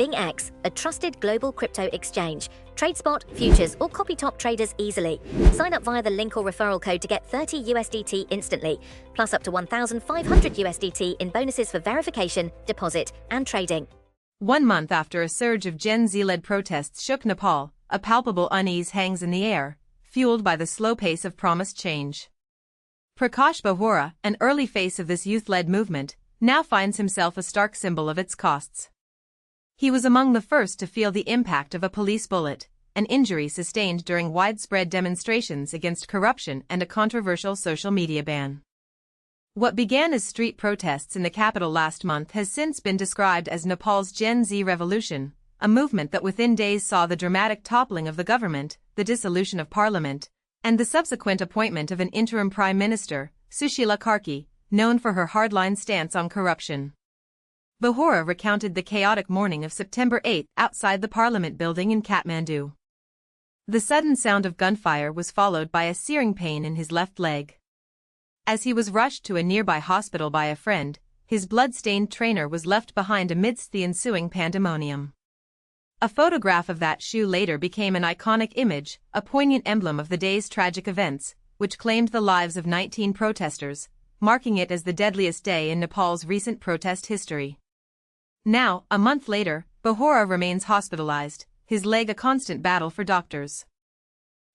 BingX, a trusted global crypto exchange. Trade spot, futures, or copy top traders easily. Sign up via the link or referral code to get 30 USDT instantly, plus up to 1,500 USDT in bonuses for verification, deposit, and trading. 1 month after a surge of Gen Z-led protests shook Nepal, a palpable unease hangs in the air, fueled by the slow pace of promised change. Prakash Bahura, an early face of this youth-led movement, now finds himself a stark symbol of its costs. He was among the first to feel the impact of a police bullet, an injury sustained during widespread demonstrations against corruption and a controversial social media ban. What began as street protests in the capital last month has since been described as Nepal's Gen Z revolution, a movement that within days saw the dramatic toppling of the government, the dissolution of parliament, and the subsequent appointment of an interim prime minister, Sushila Karki, known for her hardline stance on corruption. Bahura recounted the chaotic morning of September 8 outside the parliament building in Kathmandu. The sudden sound of gunfire was followed by a searing pain in his left leg. As he was rushed to a nearby hospital by a friend, his blood-stained trainer was left behind amidst the ensuing pandemonium. A photograph of that shoe later became an iconic image, a poignant emblem of the day's tragic events, which claimed the lives of 19 protesters, marking it as the deadliest day in Nepal's recent protest history. Now, a month later, Bahura remains hospitalized, his leg a constant battle for doctors.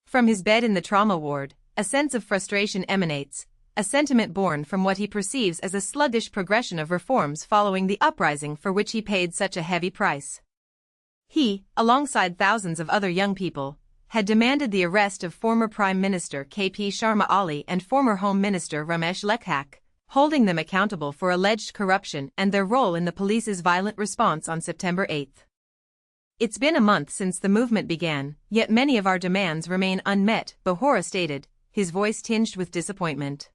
From his bed in the trauma ward, a sense of frustration emanates, a sentiment born from what he perceives as a sluggish progression of reforms following the uprising for which he paid such a heavy price. He, alongside thousands of other young people, had demanded the arrest of former Prime Minister KP Sharma Ali and former Home Minister Ramesh Lekhak, holding them accountable for alleged corruption and their role in the police's violent response on September 8. It's been a month since the movement began, yet many of our demands remain unmet, Bahura stated, his voice tinged with disappointment.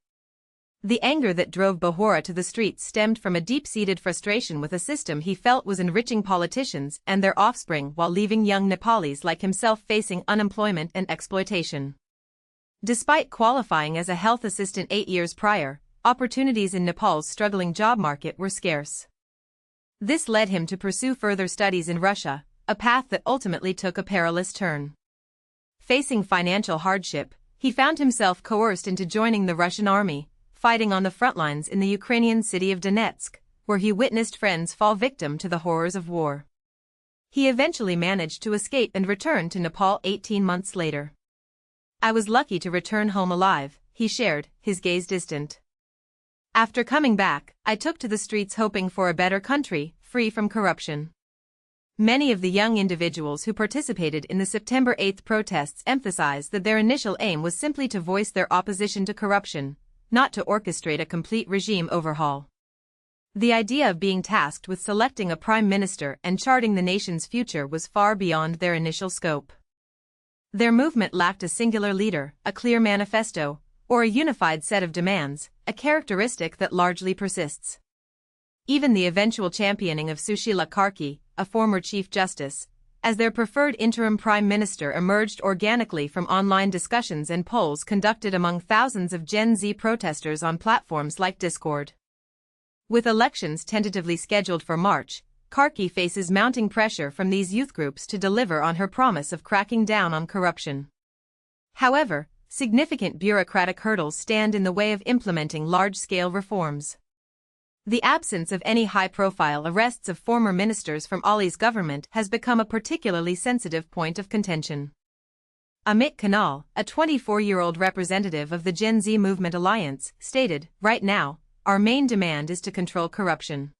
The anger that drove Bahura to the streets stemmed from a deep-seated frustration with a system he felt was enriching politicians and their offspring while leaving young Nepalis like himself facing unemployment and exploitation. Despite qualifying as a health assistant 8 years prior, opportunities in Nepal's struggling job market were scarce. This led him to pursue further studies in Russia, a path that ultimately took a perilous turn. Facing financial hardship, he found himself coerced into joining the Russian army, fighting on the front lines in the Ukrainian city of Donetsk, where he witnessed friends fall victim to the horrors of war. He eventually managed to escape and return to Nepal 18 months later. "I was lucky to return home alive," he shared, his gaze distant. "After coming back, I took to the streets hoping for a better country, free from corruption." Many of the young individuals who participated in the September 8 protests emphasized that their initial aim was simply to voice their opposition to corruption, not to orchestrate a complete regime overhaul. The idea of being tasked with selecting a prime minister and charting the nation's future was far beyond their initial scope. Their movement lacked a singular leader, a clear manifesto, or a unified set of demands, a characteristic that largely persists. Even the eventual championing of Sushila Karki, a former Chief Justice, as their preferred interim prime minister emerged organically from online discussions and polls conducted among thousands of Gen Z protesters on platforms like Discord. With elections tentatively scheduled for March, Karki faces mounting pressure from these youth groups to deliver on her promise of cracking down on corruption. However, significant bureaucratic hurdles stand in the way of implementing large-scale reforms. The absence of any high-profile arrests of former ministers from Ali's government has become a particularly sensitive point of contention. Amit Kanal, a 24-year-old representative of the Gen Z Movement Alliance, stated, "Right now, our main demand is to control corruption."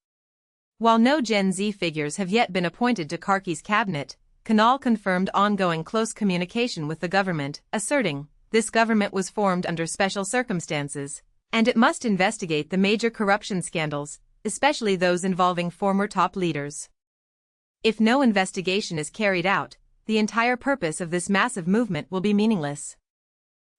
While no Gen Z figures have yet been appointed to Karki's cabinet, Kanal confirmed ongoing close communication with the government, asserting, "This government was formed under special circumstances, and it must investigate the major corruption scandals, especially those involving former top leaders. If no investigation is carried out, the entire purpose of this massive movement will be meaningless."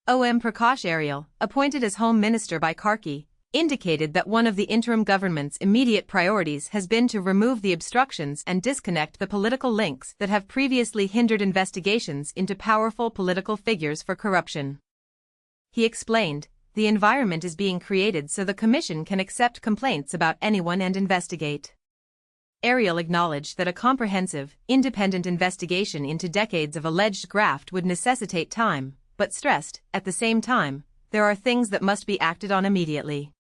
Om Prakash Ariel, appointed as Home Minister by Karki, indicated that one of the interim government's immediate priorities has been to remove the obstructions and disconnect the political links that have previously hindered investigations into powerful political figures for corruption. He explained, "The environment is being created so the Commission can accept complaints about anyone and investigate." Ariel acknowledged that a comprehensive, independent investigation into decades of alleged graft would necessitate time, but stressed, at the same time, there are things that must be acted on immediately.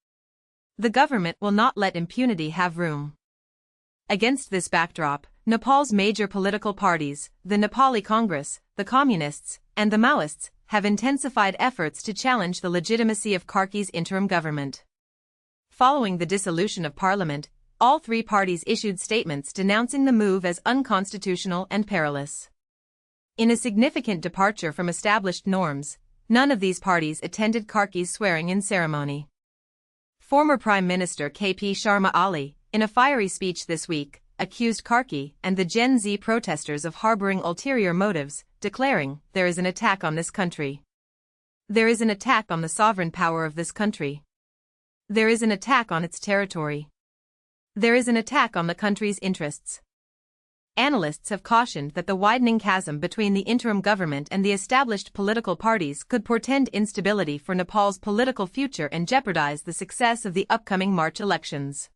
The government will not let impunity have room. Against this backdrop, Nepal's major political parties, the Nepali Congress, the Communists, and the Maoists, have intensified efforts to challenge the legitimacy of Karki's interim government. Following the dissolution of parliament, all three parties issued statements denouncing the move as unconstitutional and perilous. In a significant departure from established norms, none of these parties attended Karki's swearing-in ceremony. Former Prime Minister KP Sharma Ali, in a fiery speech this week, accused Karki and the Gen Z protesters of harboring ulterior motives, declaring, "There is an attack on this country. There is an attack on the sovereign power of this country. There is an attack on its territory. There is an attack on the country's interests." Analysts have cautioned that the widening chasm between the interim government and the established political parties could portend instability for Nepal's political future and jeopardize the success of the upcoming March elections.